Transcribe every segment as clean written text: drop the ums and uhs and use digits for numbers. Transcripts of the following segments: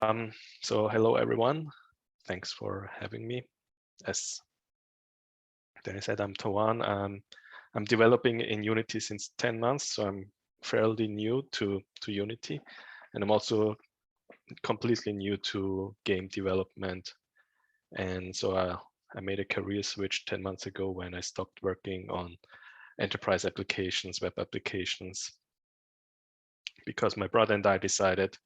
So hello everyone, thanks for having me. As Danny said, I'm Tawan. I'm developing in Unity since 10 months, so I'm fairly new to Unity, and I'm also completely new to game development. And so I made a career switch 10 months ago when I stopped working on enterprise applications, web applications, because my brother and I decided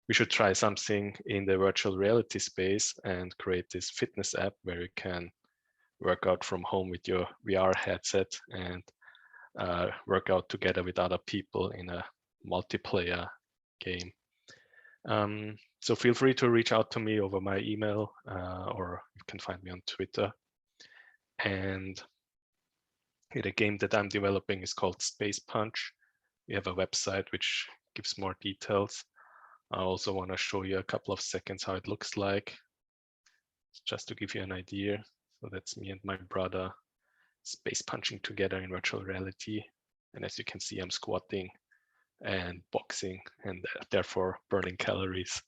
we should try something in the virtual reality space and create this fitness app where you can work out from home with your VR headset and work out together with other people in a multiplayer game. So feel free to reach out to me over my email or you can find me on Twitter. And the game that I'm developing is called Space Punch. We have a website which gives more details. I also want to show you a couple of seconds how it looks like, just to give you an idea. So that's me and my brother space punching together in virtual reality. And as you can see, I'm squatting and boxing and therefore burning calories.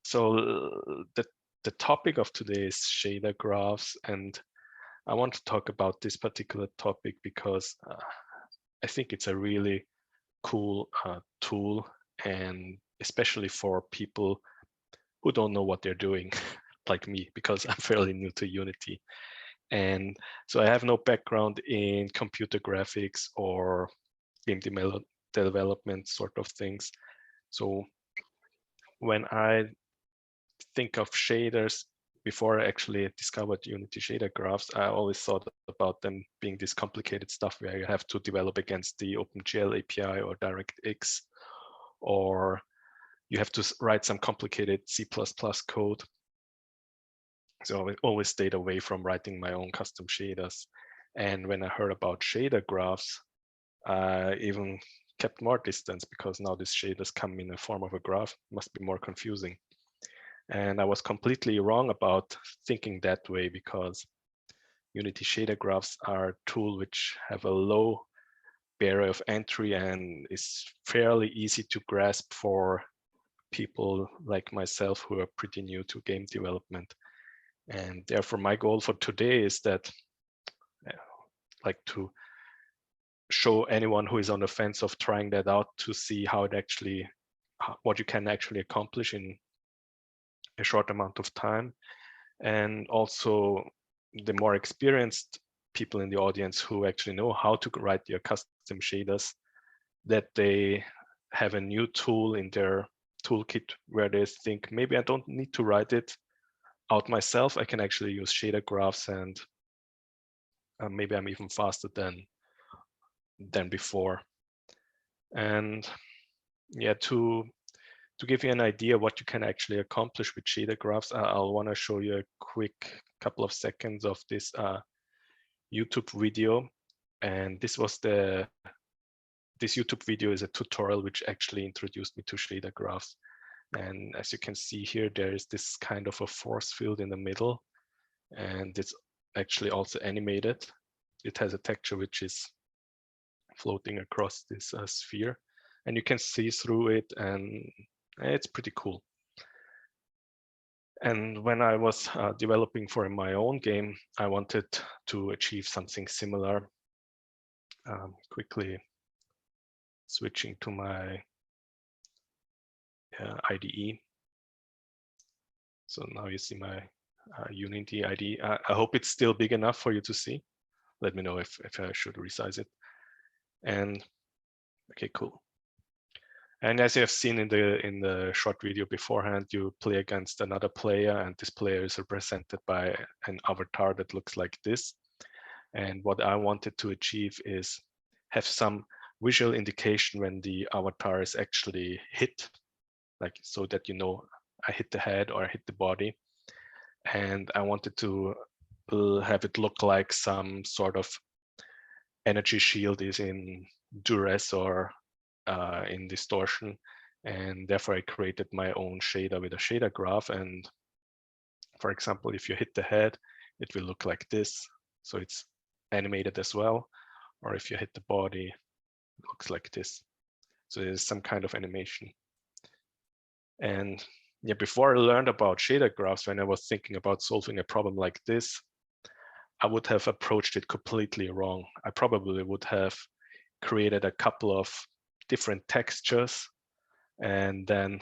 So the topic of today is shader graphs. And I want to talk about this particular topic because I think it's a really cool tool, and especially for people who don't know what they're doing, like me, because I'm fairly new to Unity. And so I have no background in computer graphics or game development sort of things. So when I think of shaders, before I actually discovered Unity shader graphs, I always thought about them being this complicated stuff where you have to develop against the OpenGL API or DirectX, or you have to write some complicated C++ code. So I always stayed away from writing my own custom shaders. And when I heard about shader graphs, I even kept more distance because now these shaders come in the form of a graph. It must be more confusing. And I was completely wrong about thinking that way because Unity shader graphs are a tool which have a low barrier of entry and is fairly easy to grasp for people like myself who are pretty new to game development. And therefore my goal for today is that like to show anyone who is on the fence of trying that out to see how it actually, what you can actually accomplish in a short amount of time. And also the more experienced people in the audience who actually know how to write their custom shaders, that they have a new tool in their toolkit where they think, maybe I don't need to write it out myself. I can actually use shader graphs and maybe I'm even faster than before. And yeah, to give you an idea what you can actually accomplish with shader graphs, I'll want to show you a quick couple of seconds of this YouTube video. And this YouTube video is a tutorial which actually introduced me to shader graphs. And as you can see here, there is this kind of a force field in the middle, and it's actually also animated. It has a texture which is floating across this sphere, and you can see through it, and it's pretty cool. And when I was developing for my own game, I wanted to achieve something similar. Quickly switching to my IDE. So now you see my Unity IDE. I hope it's still big enough for you to see. Let me know if I should resize it. And okay, cool. And as you have seen in the short video beforehand, you play against another player, and this player is represented by an avatar that looks like this. And what I wanted to achieve is have some visual indication when the avatar is actually hit, like so that you know I hit the head or I hit the body. And I wanted to have it look like some sort of energy shield is in duress or in distortion. And therefore I created my own shader with a shader graph. And for example, if you hit the head, it will look like this. So it's animated as well. Or if you hit the body, it looks like this. So there's some kind of animation. And yeah, before I learned about shader graphs, when I was thinking about solving a problem like this, I would have approached it completely wrong. I probably would have created a couple of different textures and then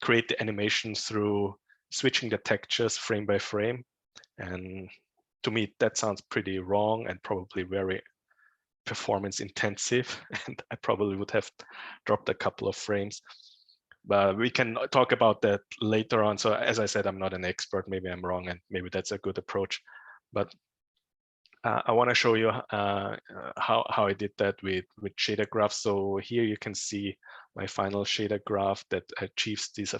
create the animation through switching the textures frame by frame. And to me, that sounds pretty wrong and probably very performance intensive. And I probably would have dropped a couple of frames. But we can talk about that later on. So as I said, I'm not an expert. Maybe I'm wrong, and maybe that's a good approach. But I want to show you how I did that with shader graphs. So here you can see my final shader graph that achieves this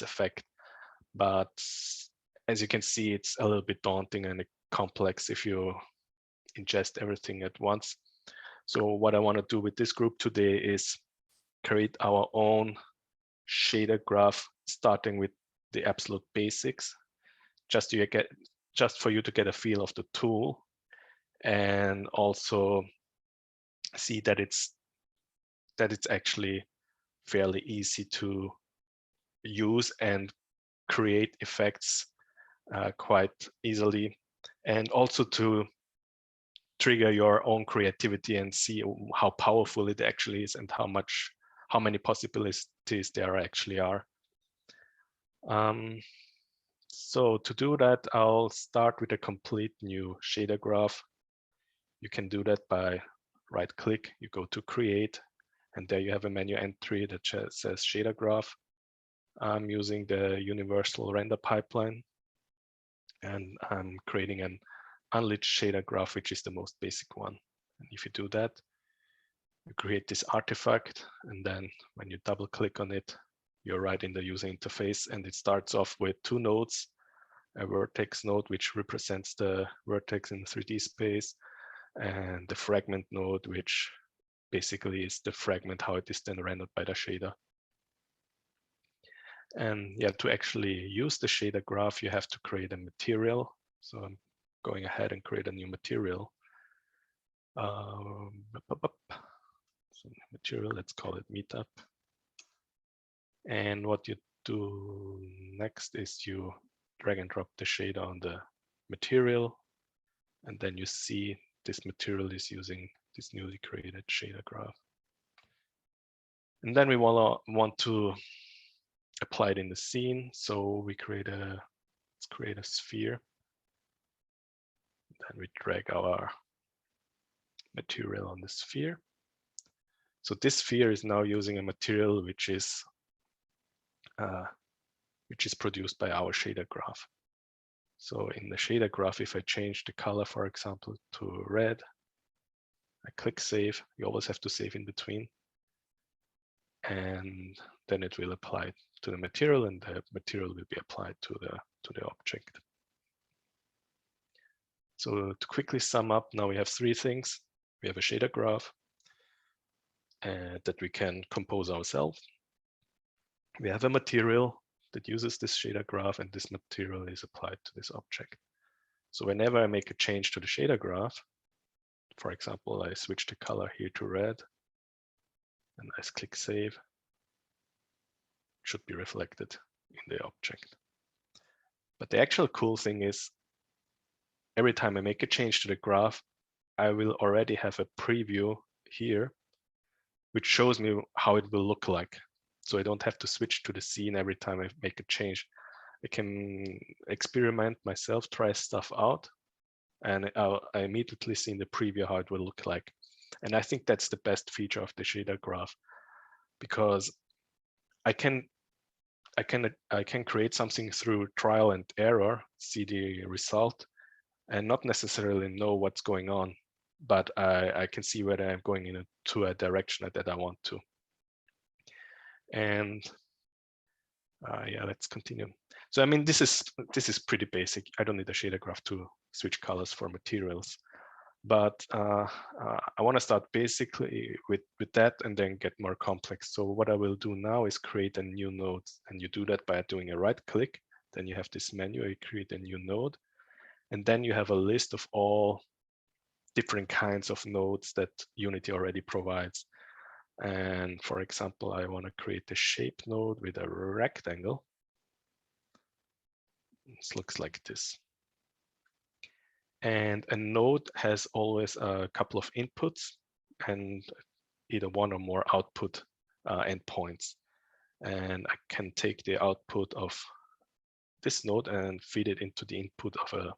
effect. But as you can see, it's a little bit daunting and complex if you ingest everything at once. So what I want to do with this group today is create our own shader graph, starting with the absolute basics, just for you to get a feel of the tool, and also see that it's actually fairly easy to use and create effects quite easily, and also to trigger your own creativity and see how powerful it actually is and how many possibilities there actually are. So to do that, I'll start with a complete new shader graph. You can do that by right click, you go to create, and there you have a menu entry that says shader graph. I'm using the universal render pipeline, and I'm creating an unlit shader graph, which is the most basic one. And if you do that, you create this artifact, and then when you double click on it, you're right in the user interface, and it starts off with two nodes, a vertex node, which represents the vertex in the 3D space, and the fragment node, which basically is the fragment, how it is then rendered by the shader. And yeah, to actually use the shader graph, you have to create a material. So I'm going ahead and create a new material. So material, let's call it meetup. And what you do next is you drag and drop the shader on the material, and then you see this material is using this newly created shader graph. And then we want to apply it in the scene. So we let's create a sphere. Then we drag our material on the sphere. So this sphere is now using a material which is produced by our shader graph. So in the shader graph, if I change the color, for example, to red, I click save. You always have to save in between. And then it will apply to the material, and the material will be applied to the object. So to quickly sum up, now we have three things. We have a shader graph that we can compose ourselves. We have a material that uses this shader graph, and this material is applied to this object. So whenever I make a change to the shader graph, for example, I switch the color here to red, and I click save, it should be reflected in the object. But the actual cool thing is, every time I make a change to the graph, I will already have a preview here, which shows me how it will look like. So I don't have to switch to the scene every time I make a change. I can experiment myself, try stuff out, and I immediately see in the preview how it will look like. And I think that's the best feature of the shader graph, because I can create something through trial and error, see the result, and not necessarily know what's going on, but I can see whether I'm going into a direction that I want to. And yeah, let's continue. So I mean, this is pretty basic. I don't need a shader graph to switch colors for materials, but I want to start basically with that and then get more complex. So what I will do now is create a new node, and you do that by doing a right click. Then you have this menu, you create a new node, and then you have a list of all different kinds of nodes that Unity already provides. And for example, I want to create a shape node with a rectangle. This looks like this. And a node has always a couple of inputs and either one or more output endpoints. And I can take the output of this node and feed it into the input of a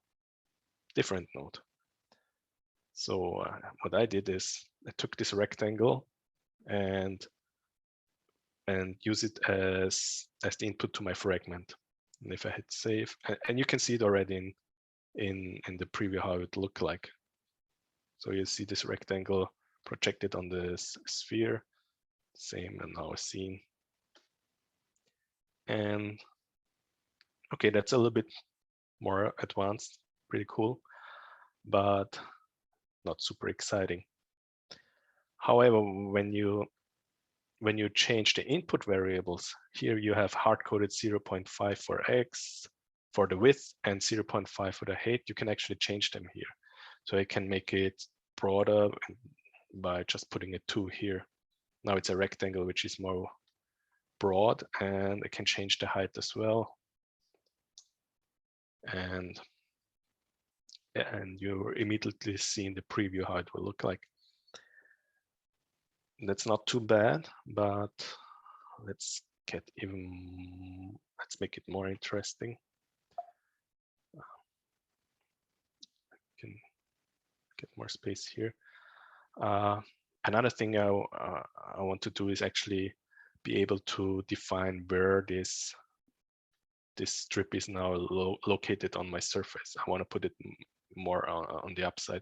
different node. So what I did is I took this rectangle and use it as the input to my fragment. And if I hit save, and you can see it already in the preview how it looked like. So you see this rectangle projected on the sphere, same and now seen. And okay, that's a little bit more advanced, pretty cool, but not super exciting. However, when you change the input variables, here you have hard-coded 0.5 for x for the width and 0.5 for the height, you can actually change them here. So I can make it broader by just putting a 2 here. Now it's a rectangle, which is more broad, and I can change the height as well. And you immediately see in the preview how it will look like. That's not too bad, but let's make it more interesting. Can get more space here. Another thing I want to do is actually be able to define where this strip is now located on my surface. I want to put it more on the upside.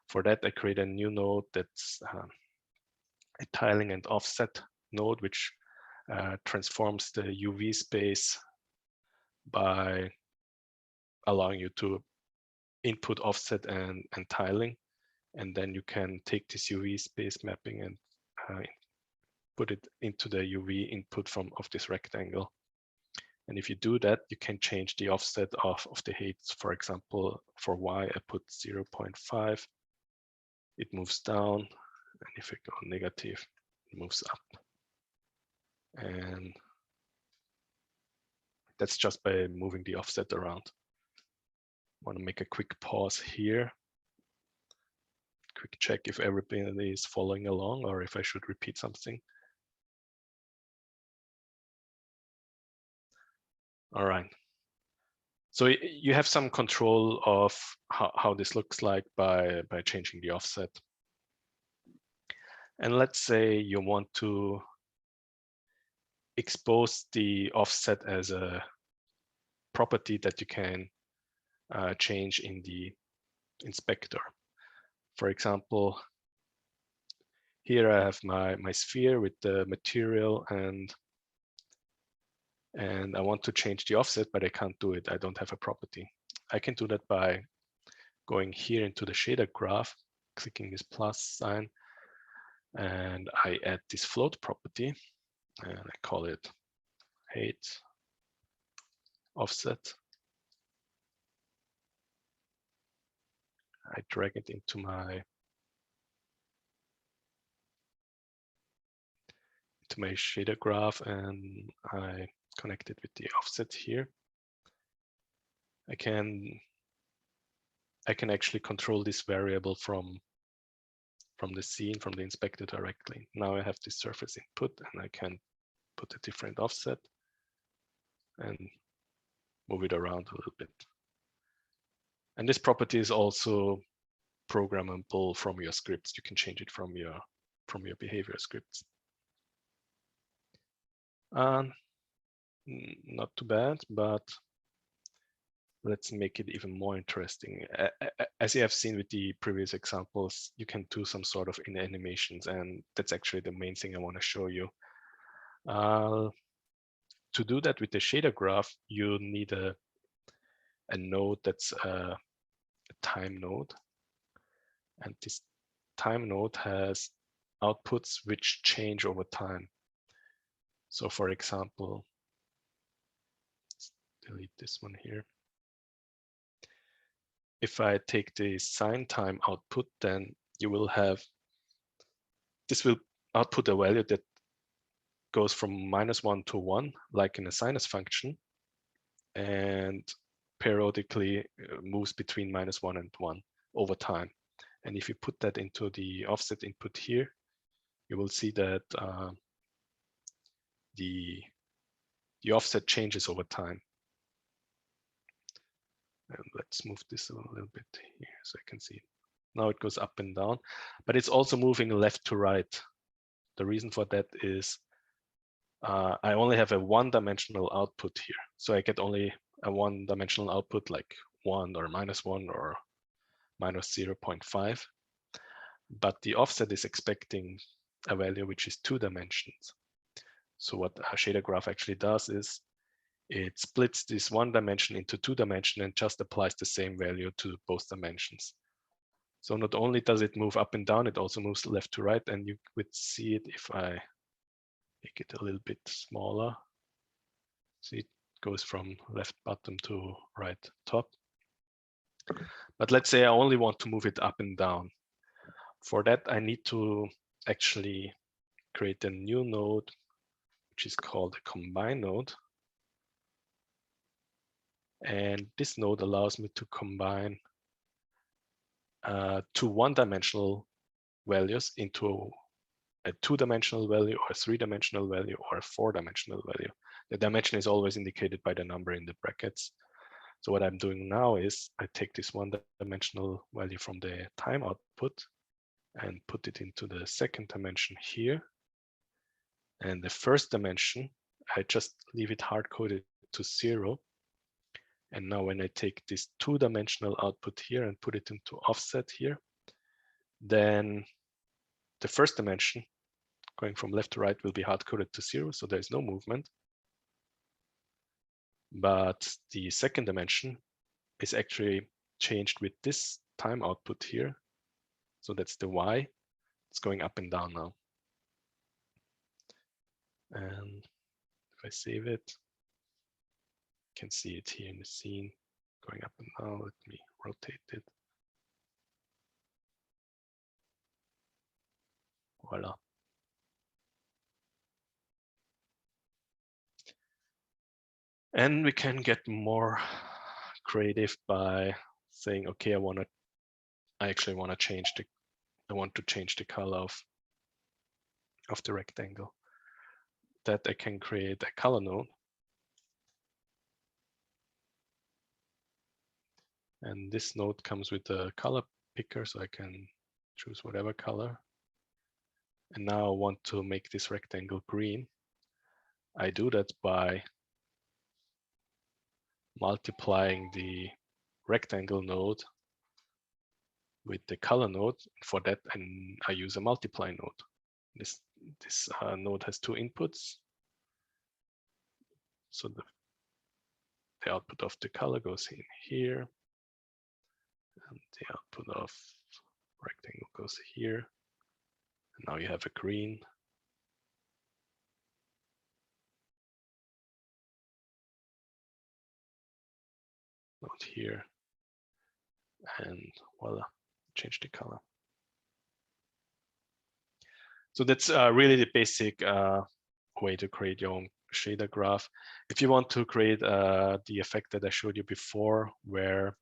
For that, I create a new node that's a tiling and offset node, which transforms the UV space by allowing you to input offset and tiling. And then you can take this UV space mapping and put it into the UV input of this rectangle. And if you do that, you can change the offset of the heights. For example, for Y, I put 0.5. It moves down. And if I go negative, it moves up. And that's just by moving the offset around. I want to make a quick pause here. Quick check if everybody is following along or if I should repeat something. All right. So you have some control of how this looks like by changing the offset. And let's say you want to expose the offset as a property that you can change in the inspector. For example, here I have my sphere with the material and I want to change the offset, but I can't do it. I don't have a property. I can do that by going here into the shader graph, clicking this plus sign, and I add this float property, and I call it height offset. I drag it into my shader graph, and I connect it with the offset here. I can actually control this variable from the scene, from the inspector directly. Now I have this surface input and I can put a different offset and move it around a little bit. And this property is also programmable from your scripts. You can change it from your behavior scripts. Not too bad, but let's make it even more interesting. As you have seen with the previous examples, you can do some sort of animations, and that's actually the main thing I want to show you. To do that with the shader graph, you need a node that's a time node. And this time node has outputs which change over time. So for example, let's delete this one here. If I take the sine time output, then you will have, this will output a value that goes from -1 to 1, like in a sinus function, and periodically moves between -1 and 1 over time. And if you put that into the offset input here, you will see that the offset changes over time. And let's move this a little bit here so I can see it. Now it goes up and down, but it's also moving left to right. The reason for that is I only have a one-dimensional output here. So I get only a one-dimensional output like 1 or -1 or -0.5. But the offset is expecting a value which is 2 dimensions. So what a shader graph actually does is it splits this one dimension into 2 dimensions and just applies the same value to both dimensions. So not only does it move up and down, it also moves left to right. And you would see it if I make it a little bit smaller. See, it goes from left bottom to right top. But let's say I only want to move it up and down. For that, I need to actually create a new node, which is called a combine node. And this node allows me to combine 2 one-dimensional values into a 2-dimensional value or a 3-dimensional value or a 4-dimensional value. The dimension is always indicated by the number in the brackets. So what I'm doing now is I take this 1-dimensional value from the time output and put it into the 2nd dimension here. And the 1st dimension, I just leave it hard-coded to 0. And now when I take this 2-dimensional output here and put it into offset here, then the 1st dimension going from left to right will be hard-coded to 0, so there's no movement. But the 2nd dimension is actually changed with this time output here. So that's the Y. It's going up and down now. And if I save it, you can see it here in the scene going up and down. Let me rotate it. Voila. And we can get more creative by saying, okay, I actually want to change the color of the rectangle. That I can create a color node. And this node comes with a color picker, so I can choose whatever color. And now I want to make this rectangle green. I do that by multiplying the rectangle node with the color node. For that, I use a multiply node. This node has 2 inputs. So the output of the color goes in here, and the output of rectangle goes here. And now you have a green. Node here, and voila, change the color. So that's really the basic way to create your own shader graph. If you want to create the effect that I showed you before, where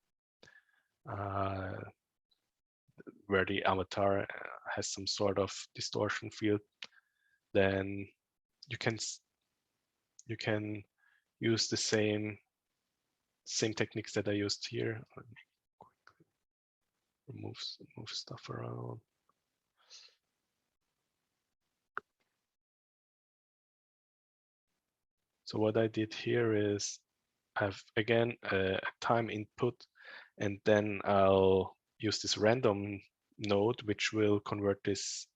the avatar has some sort of distortion field, then you can use the same techniques that I used here. Let me quickly move stuff around. So what I did here is I have again a time input, and then I'll use this random node, which will convert this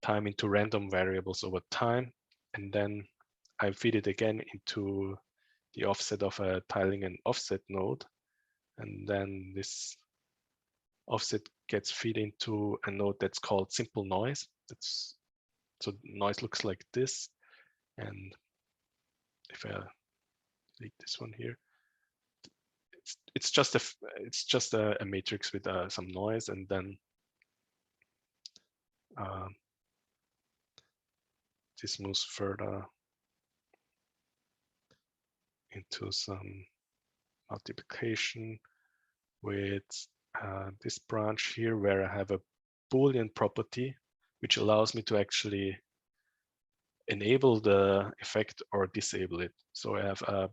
time into random variables over time. And then I feed it again into the offset of a tiling and offset node. And then this offset gets fed into a node that's called simple noise. So noise looks like this. And if I delete this one here, it's just a matrix with some noise, and then this moves further into some multiplication with this branch here, where I have a Boolean property, which allows me to actually enable the effect or disable it. So I have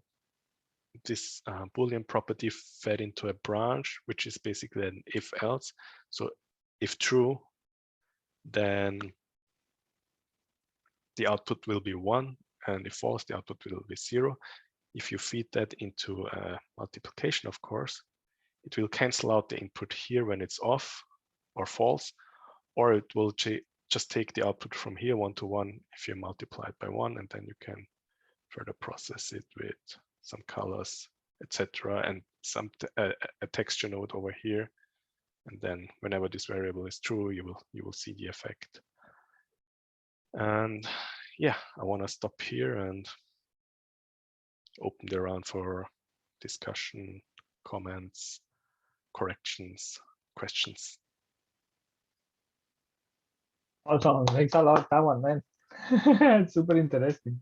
this Boolean property fed into a branch, which is basically an if else. So if true, then the output will be 1, and if false, the output will be 0. If you feed that into a multiplication, of course, it will cancel out the input here when it's off or false, or it will just take the output from here 1 to 1 if you multiply it by 1, and then you can further process it with some colors, etc., and some a texture node over here. And then whenever this variable is true, you will see the effect. And yeah, I want to stop here and open the round for discussion, comments, corrections, questions. Awesome. Thanks a lot, that one, man. It's super interesting.